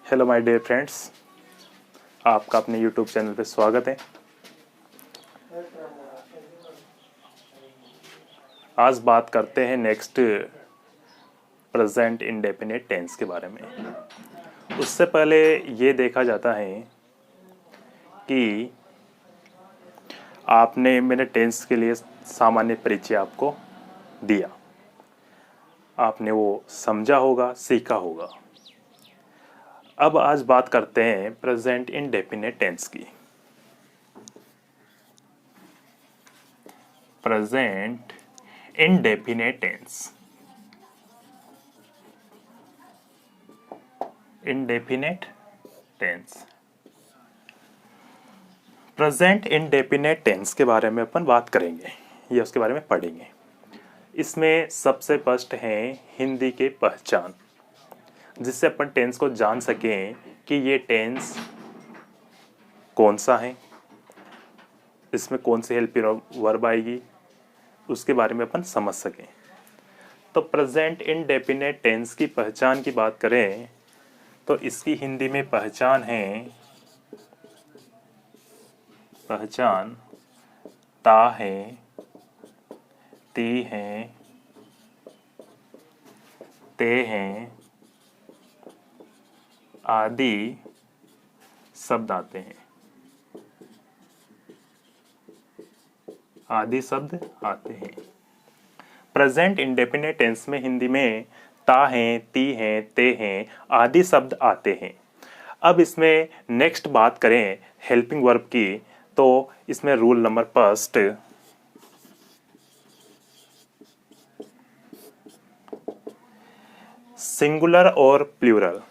Hello my dear friends, आपका अपने YouTube channel पे स्वागत है। आज बात करते हैं नेक्स्ट प्रेजेंट इंडेफिनिट टेंस के बारे में। उससे पहले ये देखा जाता है कि मैंने टेंस के लिए सामान्य परिचय आपको दिया, आपने वो समझा होगा, सीखा होगा। अब आज बात करते हैं प्रेजेंट इंडेफिनिट टेंस की। Present indefinite tense, indefinite tense, present indefinite tense के बारे में अपन बात करेंगे या उसके बारे में पढ़ेंगे। इसमें सबसे फर्स्ट है हिंदी के पहचान, जिससे अपन टेंस को जान सकें कि ये टेंस कौन सा है, इसमें कौन सी हेल्पिंग वर्ब आएगी, उसके बारे में अपन समझ सकें। तो प्रेजेंट इंडेफिनिट टेंस की पहचान की बात करें तो इसकी हिंदी में पहचान है, पहचान ता है, ती है, ते हैं आदि शब्द आते हैं, आदि शब्द आते हैं। प्रेजेंट इंडेफिनिट टेंस में हिंदी में ता हैं, ती हैं, ते हैं आदि शब्द आते हैं। अब इसमें नेक्स्ट बात करें हेल्पिंग वर्ब की, तो इसमें रूल नंबर फर्स्ट, सिंगुलर और प्लूरल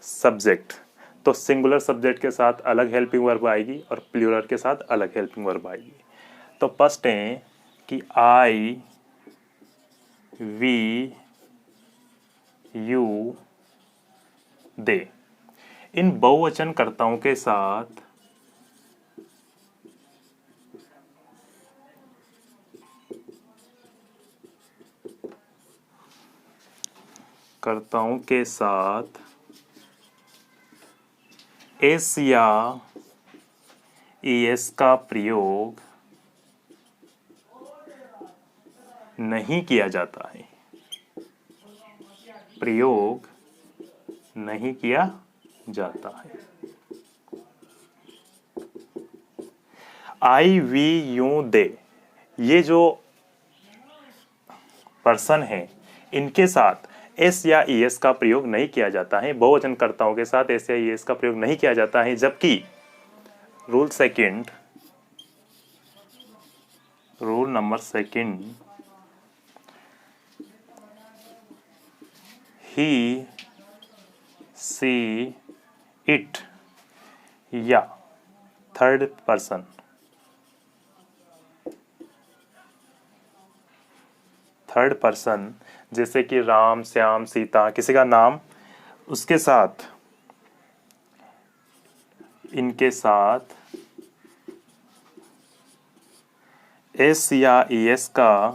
सब्जेक्ट, तो सिंगुलर सब्जेक्ट के साथ अलग हेल्पिंग वर्ब आएगी और प्लूरल के साथ अलग हेल्पिंग वर्ब आएगी। तो फर्स्ट है कि आई, वी, यू, दे, इन बहुवचन कर्ताओं के साथ एस या ईएस का प्रयोग नहीं किया जाता है, प्रयोग नहीं किया जाता है। आई, वी, यू, दे, ये जो पर्सन है इनके साथ एस या ईएस का प्रयोग नहीं किया जाता है, बहुवचन कर्ताओं के साथ एस या ईएस का प्रयोग नहीं किया जाता है। जबकि rule number second, he, she, it या थर्ड पर्सन जैसे कि राम, श्याम, सीता, किसी का नाम, उसके साथ इनके साथ एस या ईएस का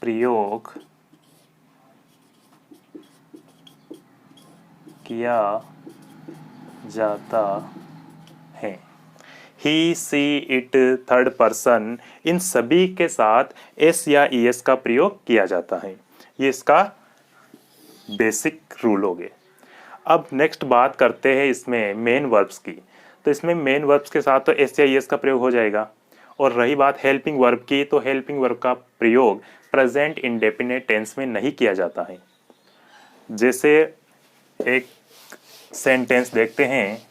प्रयोग किया जाता है। ही, सी, इट, थर्ड पर्सन, इन सभी के साथ एस या ईएस का प्रयोग किया जाता है। ये इसका बेसिक रूल हो गए। अब नेक्स्ट बात करते हैं इसमें मेन वर्ब्स की। तो इसमें मेन वर्ब्स के साथ तो एस या ईएस का प्रयोग हो जाएगा। और रही बात हेल्पिंग वर्ब की, तो हेल्पिंग वर्ब का प्रयोग प्रेजेंट इंडेफिनिट टेंस में नहीं किया जाता है। जैसे एक सेंटेंस देखते हैं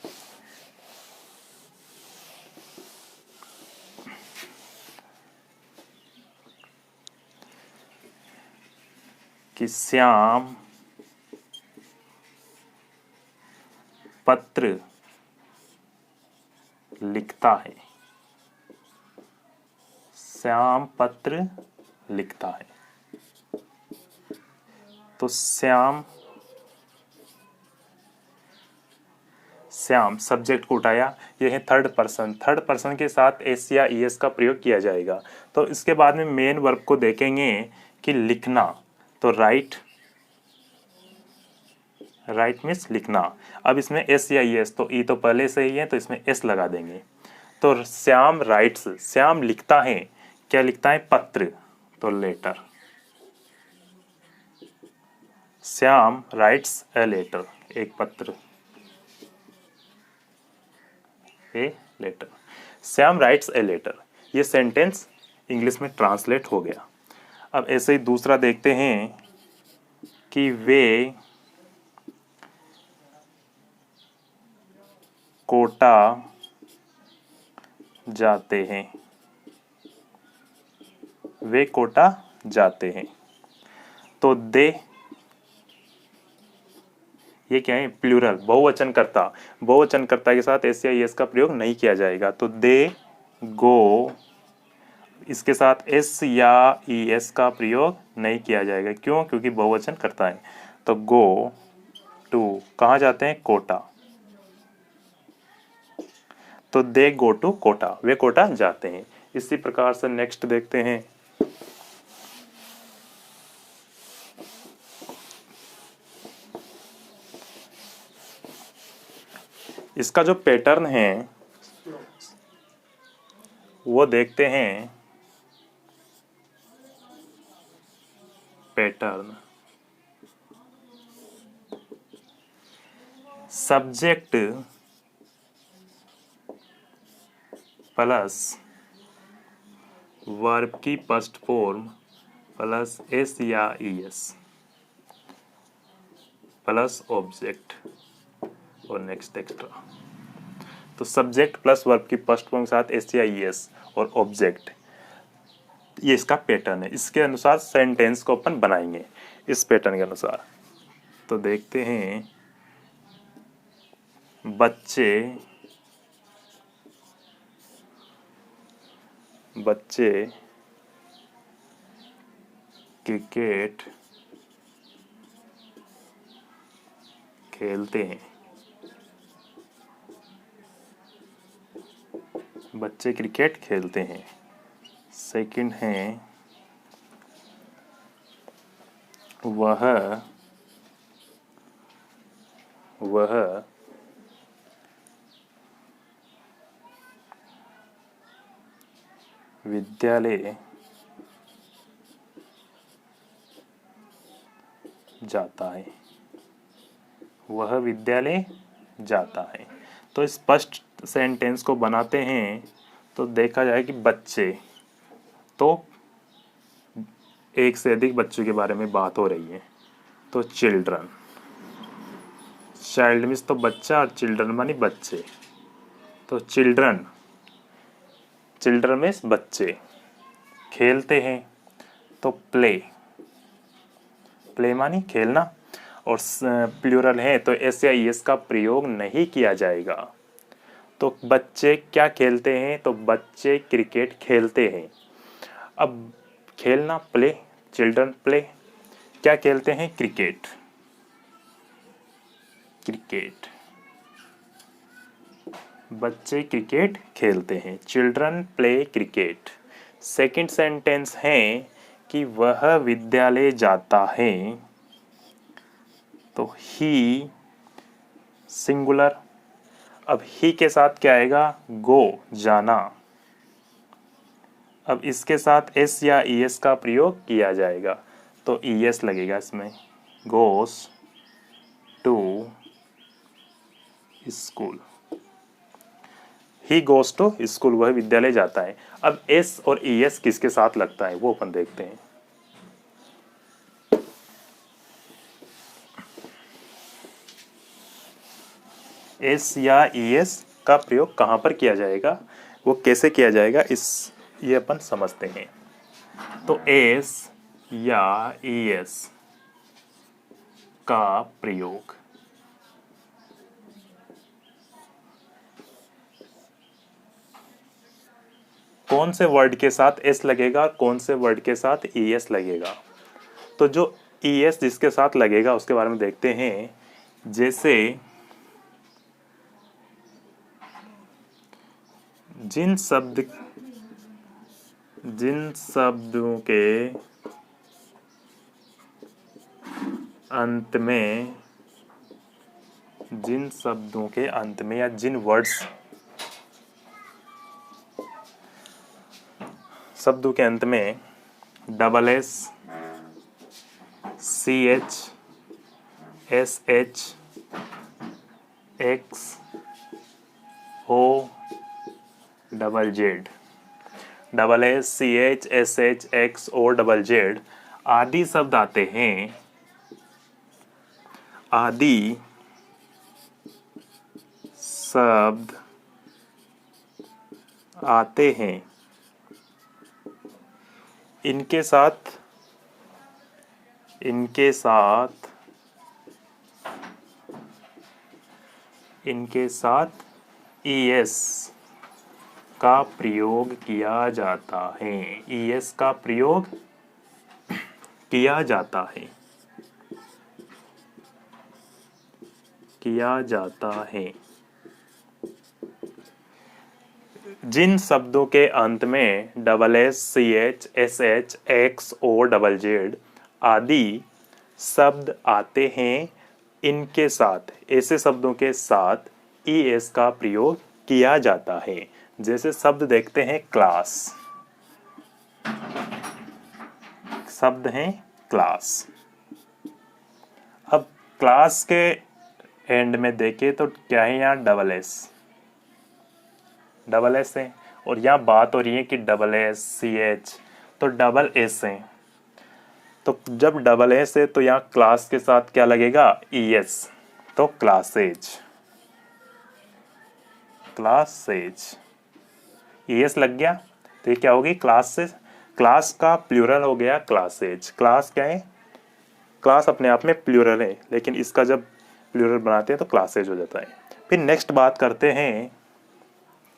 कि श्याम पत्र लिखता है, श्याम पत्र लिखता है। तो श्याम सब्जेक्ट को उठाया, यह है थर्ड पर्सन के साथ एस या ईएस का प्रयोग किया जाएगा। तो इसके बाद में मेन वर्ब को देखेंगे कि लिखना, तो राइट, राइट मीन्स लिखना। अब इसमें एस या ई एस, तो ई तो पहले से ही है तो इसमें एस लगा देंगे। तो श्याम राइट्स, श्याम लिखता है, क्या लिखता है? पत्र, तो letter. Shyam writes a letter, एक पत्र, a letter. Shyam writes a letter, ये सेंटेंस इंग्लिश में ट्रांसलेट हो गया। अब ऐसे ही दूसरा देखते हैं कि वे कोटा जाते हैं, वे कोटा जाते हैं। तो दे, ये क्या है? प्लूरल, बहुवचन कर्ता। बहुवचन कर्ता के साथ एस या एस का प्रयोग नहीं किया जाएगा। तो दे गो, इसके साथ एस या ई एस का प्रयोग नहीं किया जाएगा। क्यों? क्योंकि बहुवचन कर्ता है। तो गो टू, कहाँ जाते हैं? कोटा। तो दे गो टू कोटा, वे कोटा जाते हैं। इसी प्रकार से नेक्स्ट देखते हैं। इसका जो पैटर्न है वो देखते हैं। पैटर्न, सब्जेक्ट प्लस वर्ब की फर्स्ट फॉर्म प्लस एस या ई एस प्लस ऑब्जेक्ट और नेक्स्ट एक्स्ट्रा। तो सब्जेक्ट प्लस वर्ब की फर्स्ट फॉर्म के साथ एस या ई एस और ऑब्जेक्ट, ये इसका पैटर्न है। इसके अनुसार सेंटेंस को अपन बनाएंगे इस पैटर्न के अनुसार। तो देखते हैं, बच्चे क्रिकेट खेलते हैं, बच्चे क्रिकेट खेलते हैं। सेकंड है, वह विद्यालय जाता है, वह विद्यालय जाता है। तो इस फर्स्ट सेंटेंस को बनाते हैं तो देखा जाए कि बच्चे, तो एक से अधिक बच्चों के बारे में बात हो रही है। तो चिल्ड्रन, चाइल्ड मीन्स तो बच्चा और चिल्ड्रन मानी बच्चे। तो चिल्ड्रन मीन्स बच्चे। खेलते हैं तो प्ले मानी खेलना। और प्लूरल है तो एस या एस का प्रयोग नहीं किया जाएगा। तो बच्चे क्या खेलते हैं? तो बच्चे क्रिकेट खेलते हैं। अब खेलना प्ले, चिल्ड्रन प्ले, क्या खेलते हैं? क्रिकेट। बच्चे क्रिकेट खेलते हैं, children play cricket. Second sentence है कि वह विद्यालय जाता है, तो ही सिंगुलर। अब ही के साथ क्या आएगा? गो, जाना। अब इसके साथ एस या ई एस का प्रयोग किया जाएगा, तो ई एस लगेगा इसमें। Goes to school, he goes to school, वह विद्यालय जाता है। अब एस और ई एस किसके साथ लगता है वो अपन देखते हैं। एस या ई एस का प्रयोग कहाँ पर किया जाएगा, वो कैसे किया जाएगा, ये अपन समझते हैं। तो एस या ई एस का प्रयोग कौन से वर्ड के साथ एस लगेगा, कौन से वर्ड के साथ ई एस लगेगा। तो जो ई एस जिसके साथ लगेगा उसके बारे में देखते हैं। जैसे जिन शब्दों के अंत में जिन शब्दों के अंत में या जिन वर्ड्स शब्दों के अंत में double S, C H, S H, X, O, double Z, double S, C H, S H, X, O, double Z आदि शब्द आते हैं, आदि शब्द आते हैं, इनके साथ ES का प्रयोग किया जाता है, ES का प्रयोग किया जाता है। जिन शब्दों के अंत में double S, C H, S H, X, O, double Z आदि शब्द आते हैं, इनके साथ ऐसे शब्दों के साथ ES का प्रयोग किया जाता है। जैसे शब्द देखते हैं क्लास, शब्द हैं क्लास। अब क्लास के एंड में देखें तो क्या है, यहाँ डबल एस है, और यहाँ बात हो रही है कि डबल एस, सी एच, तो डबल एस है। तो जब डबल एस है तो यहाँ क्लास के साथ क्या लगेगा, ES, तो क्लासेज, ES लग गया तो ये क्या होगी, क्लासेज। क्लास का प्लूरल हो गया क्लासेज। क्लास क्या है, क्लास अपने आप में प्लूरल है, लेकिन इसका जब प्लूरल बनाते हैं तो क्लासेज हो जाता है। फिर नेक्स्ट बात करते हैं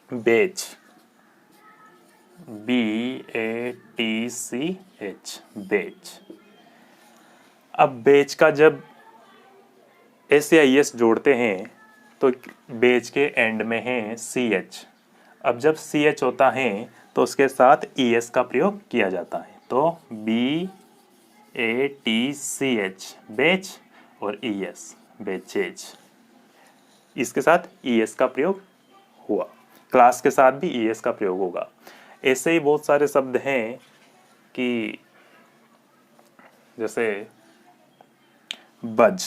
बेच, BATCH, बेच। अब बेच का जब एस या ES जोड़ते हैं तो बेच के एंड में है CH। अब जब CH होता है तो उसके साथ ES का प्रयोग किया जाता है, तो BATCH बेच और ES बेचेज, इसके साथ ES का प्रयोग हुआ। क्लास के साथ भी ES का प्रयोग होगा। ऐसे ही बहुत सारे शब्द हैं कि जैसे बज,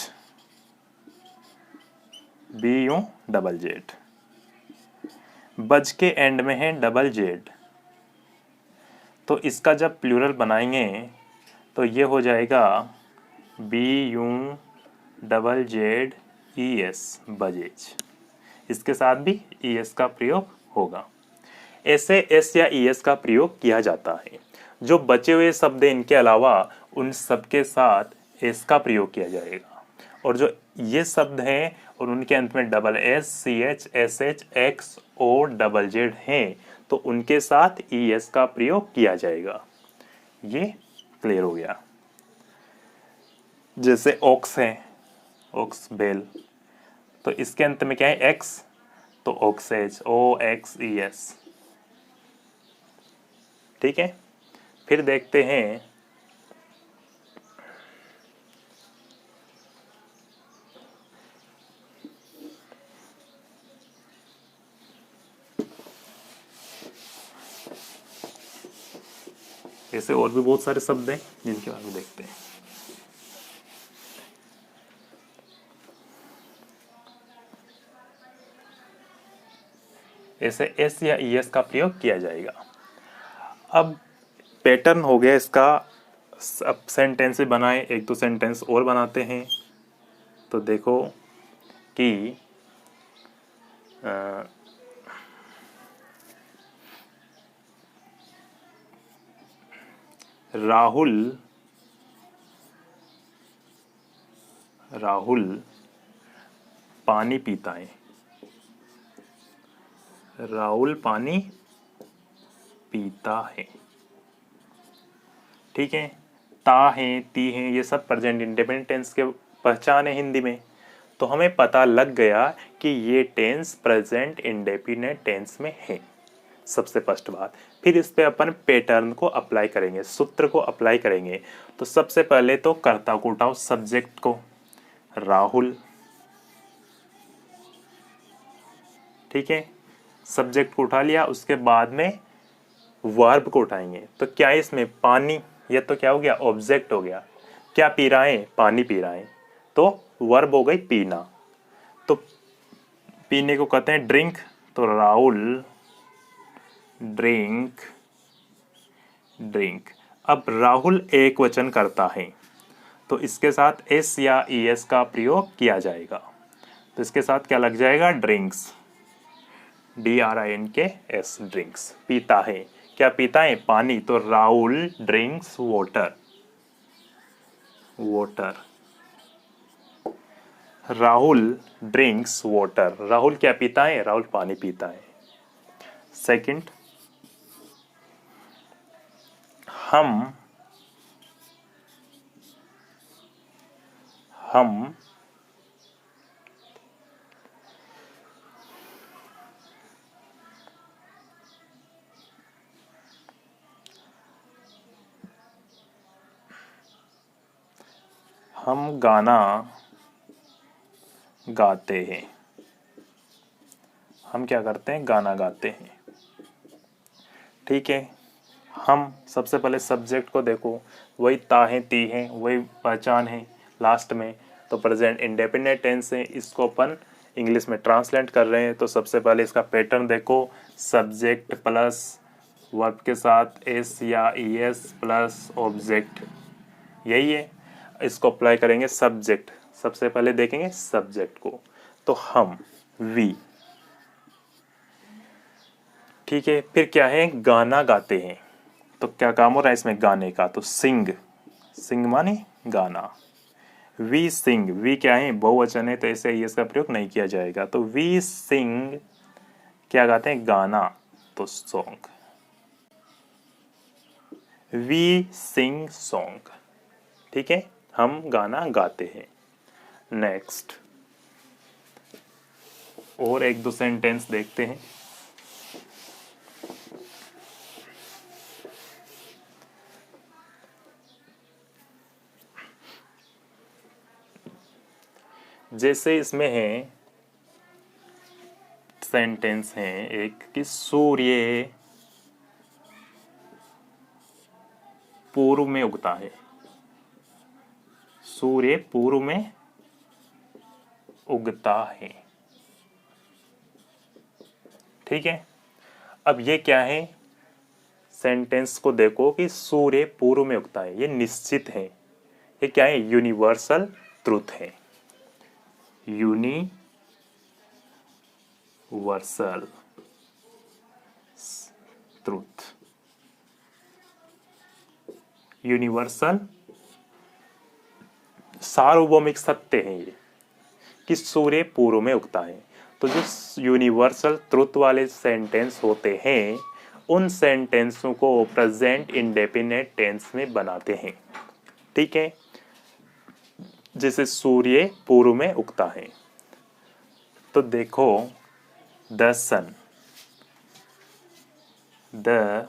BU डबल जेड, बज के एंड में है डबल जेड, तो इसका जब प्लूरल बनाएंगे तो ये हो जाएगा BU डबल जेड ES, बजेज, इसके साथ भी ES का प्रयोग होगा। ऐसे S या ES का प्रयोग किया जाता है। जो बचे हुए शब्द इनके अलावा उन सबके साथ S का प्रयोग किया जाएगा, और जो ये शब्द हैं और उनके अंत में double S, CH, SH, X, O, double Z हैं तो उनके साथ ES का प्रयोग किया जाएगा। ये क्लियर हो गया। जैसे ऑक्स है, ऑक्स बेल, तो इसके अंत में क्या है, X, तो ऑक्सेज, OXES। ठीक है। फिर देखते हैं ऐसे और भी बहुत सारे शब्द हैं जिनके बारे में देखते हैं। ऐसे S या ES का प्रयोग किया जाएगा। अब पैटर्न हो गया इसका। अब सेंटेंस बनाए, एक दो सेंटेंस और बनाते हैं। तो देखो कि राहुल पानी पीता है। राहुल पानी पीता है। ठीक है। ता है, ती है, ये सब प्रेजेंट इंडेफिनिट टेंस के पहचान है हिंदी में। तो हमें पता लग गया कि ये टेंस प्रेजेंट इंडेफिनिट टेंस में है, सबसे फर्स्ट बात। फिर इस पे अपन पैटर्न को अप्लाई करेंगे, सूत्र को अप्लाई करेंगे। तो सबसे पहले तो कर्ता को उठाओ, सब्जेक्ट को राहुल, ठीक है, सब्जेक्ट को उठा लिया, उसके बाद में वर्ब को उठाएंगे। तो क्या है इसमें, पानी, ये तो क्या हो गया, ऑब्जेक्ट हो गया। क्या पी रहा है, पानी पी रहा है, तो वर्ब हो गई पीना। तो पीने को कहते हैं ड्रिंक, तो राहुल ड्रिंक ड्रिंक। अब राहुल एक वचन करता है, तो इसके साथ एस या ई एस का प्रयोग किया जाएगा। तो इसके साथ क्या लग जाएगा, ड्रिंक्स, DRINKS, ड्रिंक्स। पीता है, क्या पीता है, पानी, तो Rahul drinks water, water. Rahul drinks water, Rahul क्या पीता है, राहुल पानी पीता है। सेकंड, हम हम गाना गाते हैं। हम क्या करते हैं, गाना गाते हैं। ठीक है, हम सबसे पहले सब्जेक्ट को देखो, वही ता है, ती है, वही पहचान है लास्ट में, तो प्रेजेंट इंडेफिनिट टेंस है। इसको अपन इंग्लिश में ट्रांसलेट कर रहे हैं। तो सबसे पहले इसका पैटर्न देखो, सब्जेक्ट प्लस वर्ब के साथ एस या ई एस प्लस ऑब्जेक्ट, यही है। इसको अप्लाई करेंगे सब्जेक्ट, सबसे पहले देखेंगे सब्जेक्ट को, तो हम, वी। ठीक है, फिर क्या है, गाना गाते हैं, तो क्या काम हो रहा है इसमें, गाने का, तो सिंग, सिंग माने गाना। वी सिंग, वी क्या है, बहुवचन है, तो ऐसे ही इसका प्रयोग नहीं किया जाएगा। तो वी सिंग, क्या गाते हैं, गाना, तो सॉन्ग, वी सिंग सॉन्ग। ठीक है, हम गाना गाते हैं। नेक्स्ट, और एक दो सेंटेंस देखते हैं। जैसे इसमें है, सेंटेंस है एक कि सूर्य पूर्व में उगता है, सूर्य पूर्व में उगता है। ठीक है, अब ये क्या है, सेंटेंस को देखो कि सूर्य पूर्व में उगता है, ये निश्चित है, ये क्या है, यूनिवर्सल ट्रुथ है, यूनिवर्सल ट्रुथ, यूनिवर्सल सार्वभौमिक सत्य है ये, कि सूर्य पूर्व में उगता है। तो जो यूनिवर्सल ट्रुथ वाले सेंटेंस होते हैं, उन सेंटेंसों को प्रेजेंट इंडेफिनिट टेंस में बनाते हैं। ठीक है, जैसे सूर्य पूर्व में उगता है, तो देखो द सन, द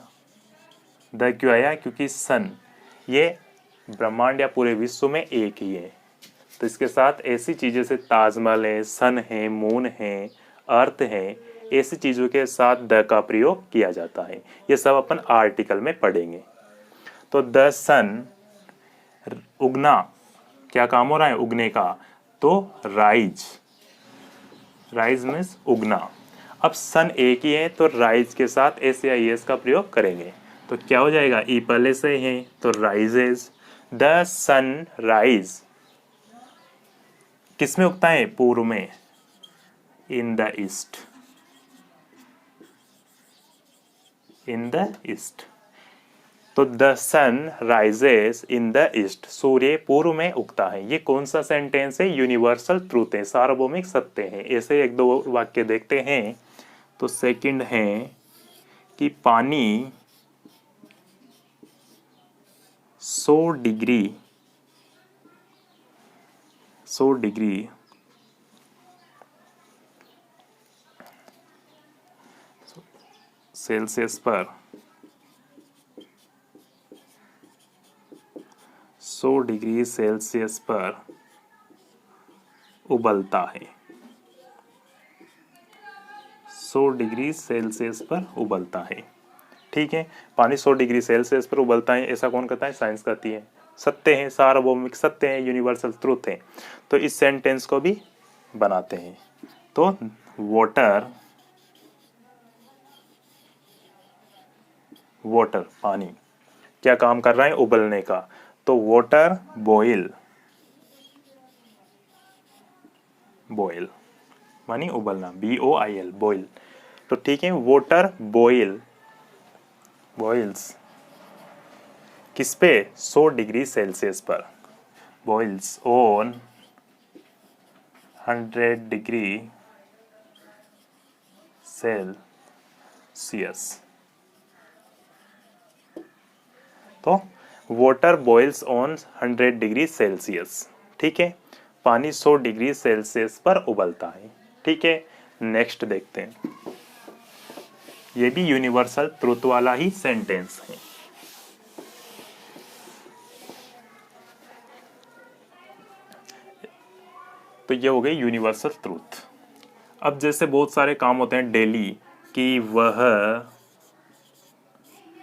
क्यों आया, क्योंकि सन ये ब्रह्मांड या पूरे विश्व में एक ही है। तो इसके साथ ऐसी चीजें से ताजमहल है, सन है, मून है, अर्थ है, ऐसी चीजों के साथ द का प्रयोग किया जाता है। ये सब अपन आर्टिकल में पढ़ेंगे। तो द सन, उगना, क्या काम हो रहा है, उगने का, तो राइज, राइज मीन्स उगना। अब सन एक ही है, तो राइज के साथ एस या एस का प्रयोग करेंगे, तो क्या हो जाएगा, ई पहले से है, तो राइजेज, द सन राइज, किसमें उगता है, पूर्व में, in the east, in the east. तो the sun rises in the east, सूर्य पूर्व में उगता है। ये कौन सा सेंटेंस है, यूनिवर्सल ट्रूथ है, सार्वभौमिक सत्य है। ऐसे एक दो वाक्य देखते हैं। तो सेकंड है कि पानी 100 डिग्री सेल्सियस पर 100 डिग्री सेल्सियस पर उबलता है, 100 डिग्री सेल्सियस पर उबलता है। ठीक है, पानी 100 डिग्री सेल्सियस पर उबलता है, ऐसा कौन कहता है? साइंस कहती है। सत्य है, सार्वभौमिक सत्य है, यूनिवर्सल ट्रूथ है। तो इस सेंटेंस को भी बनाते हैं। तो वाटर पानी क्या काम कर रहा है? उबलने का। तो वाटर बॉयल मानी उबलना, BOIL बॉयल। तो ठीक है, वाटर बॉइल्स किस पे? 100 डिग्री सेल्सियस पर। Boils on 100 degree Celsius. तो water boils on 100 degree Celsius. ठीक है, पानी 100 डिग्री सेल्सियस पर उबलता है। ठीक है, नेक्स्ट देखते हैं। ये भी यूनिवर्सल ट्रुथ वाला ही सेंटेंस है। तो ये हो गई यूनिवर्सल ट्रुथ। अब जैसे बहुत सारे काम होते हैं डेली, कि वह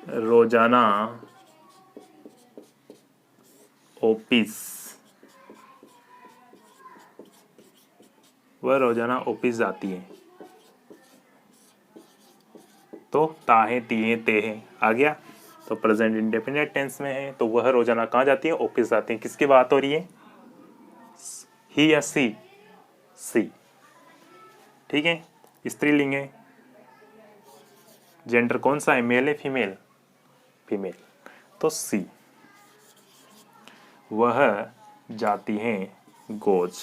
रोजाना ऑफिस जाती है। तो ताहे तीहे तेहे आ गया, तो प्रेजेंट इंडेफिनिट टेंस में है। तो वह रोजाना कहाँ जाती है? ऑफिस जाती है। किसकी बात हो रही है? ही या सी? सी। ठीक है, स्त्रीलिंग है। जेंडर कौन सा है? मेल है फीमेल? फीमेल। तो सी। वह जाती हैं, गोज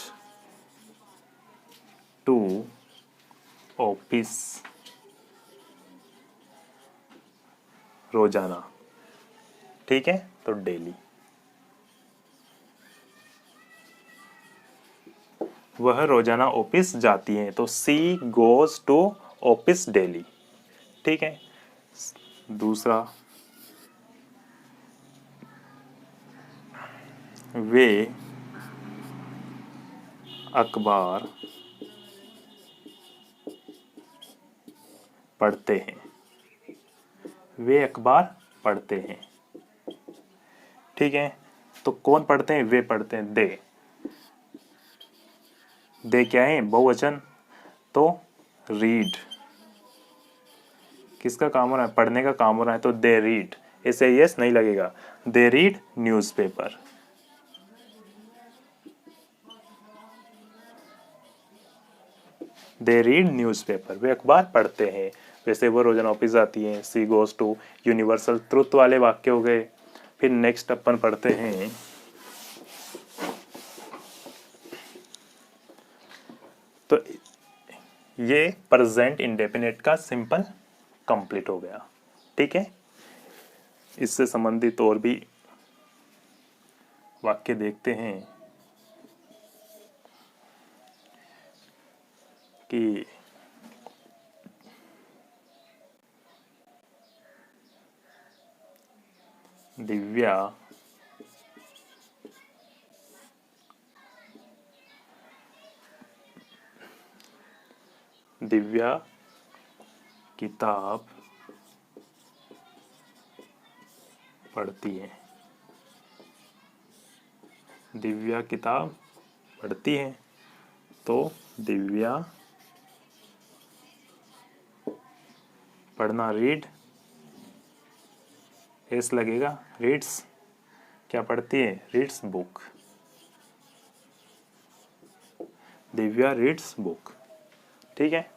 टू ऑफिस रोजाना। ठीक है, तो डेली। वह रोजाना ऑफिस जाती हैं, तो सी गोज टू ऑफिस डेली। ठीक है, दूसरा, वे अखबार पढ़ते हैं। वे अखबार पढ़ते हैं। ठीक है, तो कौन पढ़ते हैं? वे पढ़ते हैं। दे क्या है? बहुवचन। तो रीड किसका काम हो रहा है? पढ़ने का काम हो रहा है, तो दे रीड। ऐसे यस नहीं लगेगा। They read newspaper. They read newspaper, वे अखबार पढ़ते हैं। वैसे वो रोजाना ऑफिस जाती हैं। She goes to, universal truth वाले वाक्य हो गए। फिर नेक्स्ट अपन पढ़ते हैं, तो ये प्रेजेंट इंडेफिनिट का सिंपल कंप्लीट हो गया। ठीक है, इससे संबंधित और भी वाक्य देखते हैं कि दिव्या किताब पढ़ती है। दिव्या किताब पढ़ती है, तो दिव्या पढ़ना रीड, एस लगेगा। रीड्स क्या पढ़ती है? Reads book. Divya reads book. ठीक है,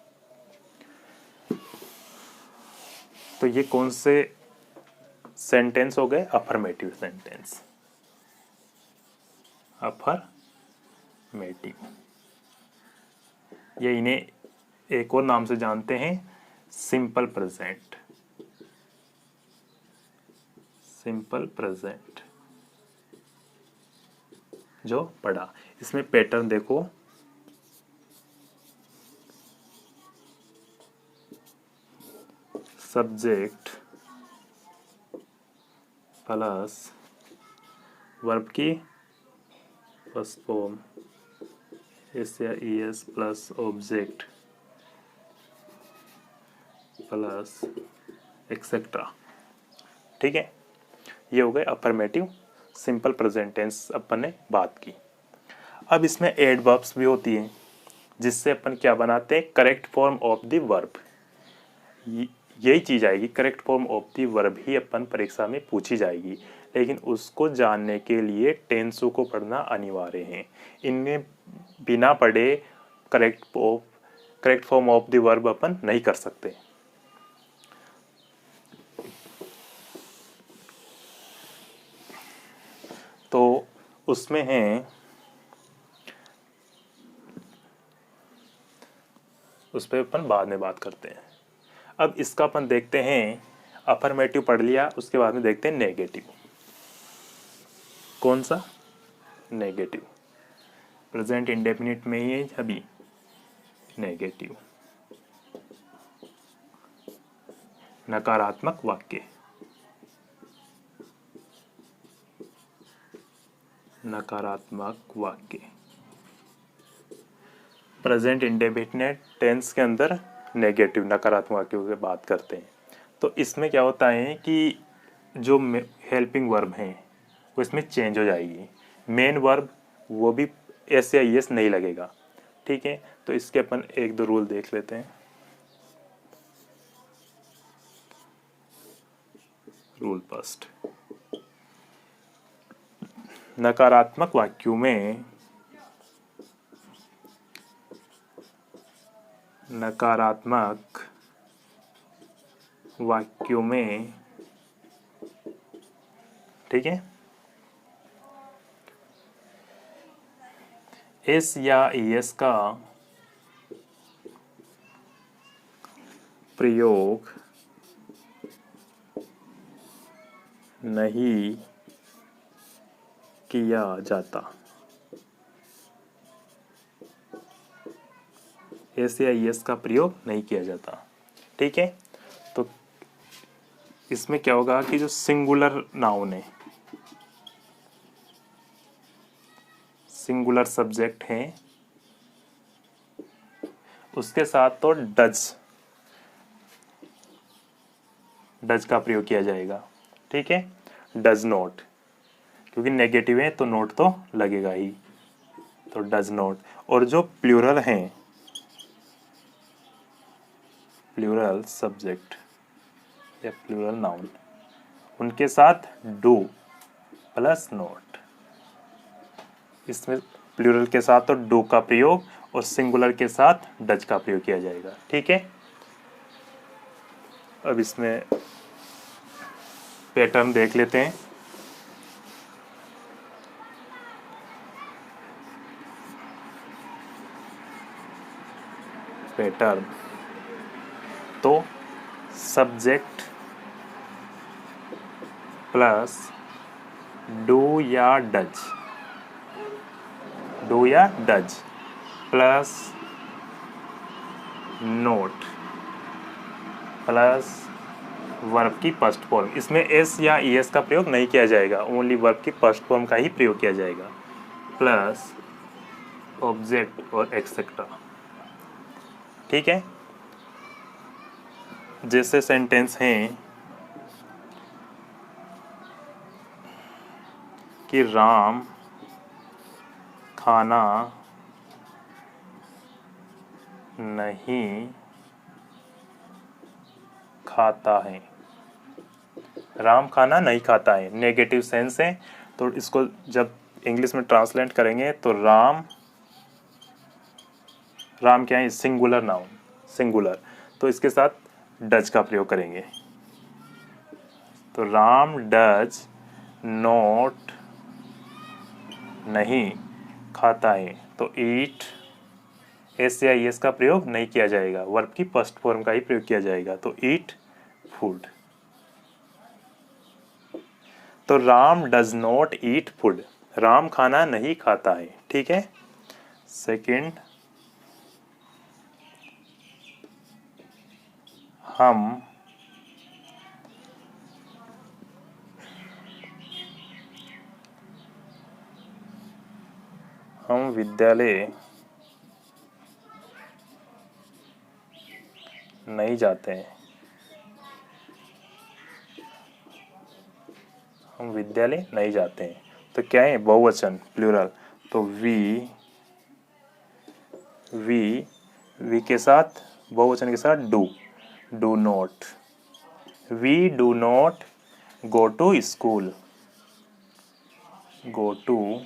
तो ये कौन से सेंटेंस हो गए? Affirmative sentence. अफर्मेटिव, ये इन्हें एक और नाम से जानते हैं, सिंपल प्रेजेंट। सिंपल प्रेजेंट जो पढ़ा। इसमें पैटर्न देखो, सब्जेक्ट प्लस वर्ब की फर्स्ट फॉर्म, एस या ES plus object plus etcetera. ठीक है, ये हो गए अफर्मेटिव सिंपल प्रेजेंट टेंस अपन ने बात की। अब इसमें एडवर्ब्स भी होती हैं जिससे अपन क्या बनाते हैं, correct form of the verb. यही चीज़ आएगी, correct form of the verb ही अपन परीक्षा में पूछी जाएगी, लेकिन उसको जानने के लिए टेंसों को पढ़ना अनिवार्य है। इनमें बिना पढ़े correct form of the verb अपन नहीं कर सकते। तो उसमें है, उस पर अपन बाद में बात करते हैं। अब इसका अपन देखते हैं, अफर्मेटिव पढ़ लिया, उसके बाद में देखते हैं नेगेटिव। कौन सा? नेगेटिव। प्रेजेंट इंडेफिनिट में ही है अभी नेगेटिव, नकारात्मक वाक्य। नकारात्मक वाक्य प्रेजेंट इंडेफिनिट टेंस के अंदर नेगेटिव नकारात्मक वाक्यों की बात करते हैं। तो इसमें क्या होता है कि जो हेल्पिंग वर्ब हैं वो इसमें चेंज हो जाएगी। मेन वर्ब वो भी एस या एस नहीं लगेगा। ठीक है, तो इसके अपन एक दो रूल देख लेते हैं। रूल फर्स्ट, नकारात्मक वाक्यों में ठीक है, एस या एस का प्रयोग नहीं किया जाता। एस या एस का प्रयोग नहीं किया जाता। ठीक है, तो इसमें क्या होगा कि जो सिंगुलर नाउन है, सिंगुलर सब्जेक्ट है, उसके साथ तो डज का प्रयोग किया जाएगा। ठीक है, डज नॉट, क्योंकि नेगेटिव है तो नोट तो लगेगा ही, तो डज नॉट। और जो प्लूरल हैं, प्लूरल सब्जेक्ट या प्लूरल नाउन, उनके साथ डू प्लस नॉट। इसमें प्लूरल के साथ तो डू का प्रयोग और सिंगुलर के साथ डज का प्रयोग किया जाएगा। ठीक है, अब इसमें पैटर्न देख लेते हैं। पैटर्न तो सब्जेक्ट प्लस डू या does plus note plus verb की फर्स्ट फॉर्म। इसमें एस या एस का प्रयोग नहीं किया जाएगा, ओनली वर्ब की फर्स्ट फॉर्म का ही प्रयोग किया जाएगा, प्लस ऑब्जेक्ट और एक्सेट्रा। ठीक है, जैसे सेंटेंस हैं कि राम खाना नहीं खाता है। राम खाना नहीं खाता है, नेगेटिव सेंस है, तो इसको जब इंग्लिश में ट्रांसलेट करेंगे तो राम क्या है, सिंगुलर नाउन, सिंगुलर, तो इसके साथ डज का प्रयोग करेंगे। तो राम डज नॉट नहीं खाता है, तो ईट एस या एस का प्रयोग नहीं किया जाएगा, वर्ब की फर्स्ट फॉर्म का ही प्रयोग किया जाएगा, तो ईट फूड। तो Ram does not eat food, Ram खाना नहीं खाता है। ठीक है, सेकंड, हम विद्यालय नहीं जाते हैं। विद्यालय नहीं जाते हैं। तो क्या है, बहुवचन, प्लूरल। तो वी के साथ, बहुवचन के साथ do not, we do not go to school, go to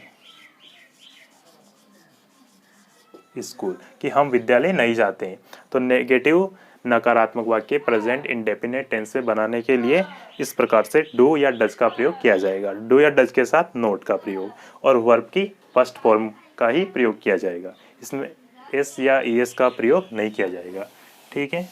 school, कि हम विद्यालय नहीं जाते हैं। तो नेगेटिव नकारात्मक वाक्य प्रेजेंट इंडेफिनिट टेंस में बनाने के लिए इस प्रकार से डू या डज का प्रयोग किया जाएगा। डू या डज के साथ नोट का प्रयोग और वर्ब की फर्स्ट फॉर्म का ही प्रयोग किया जाएगा। इसमें एस या ईएस का प्रयोग नहीं किया जाएगा। ठीक है।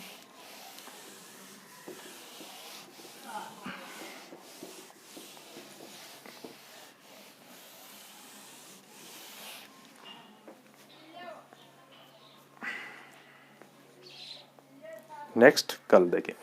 नेक्स्ट कल देखें।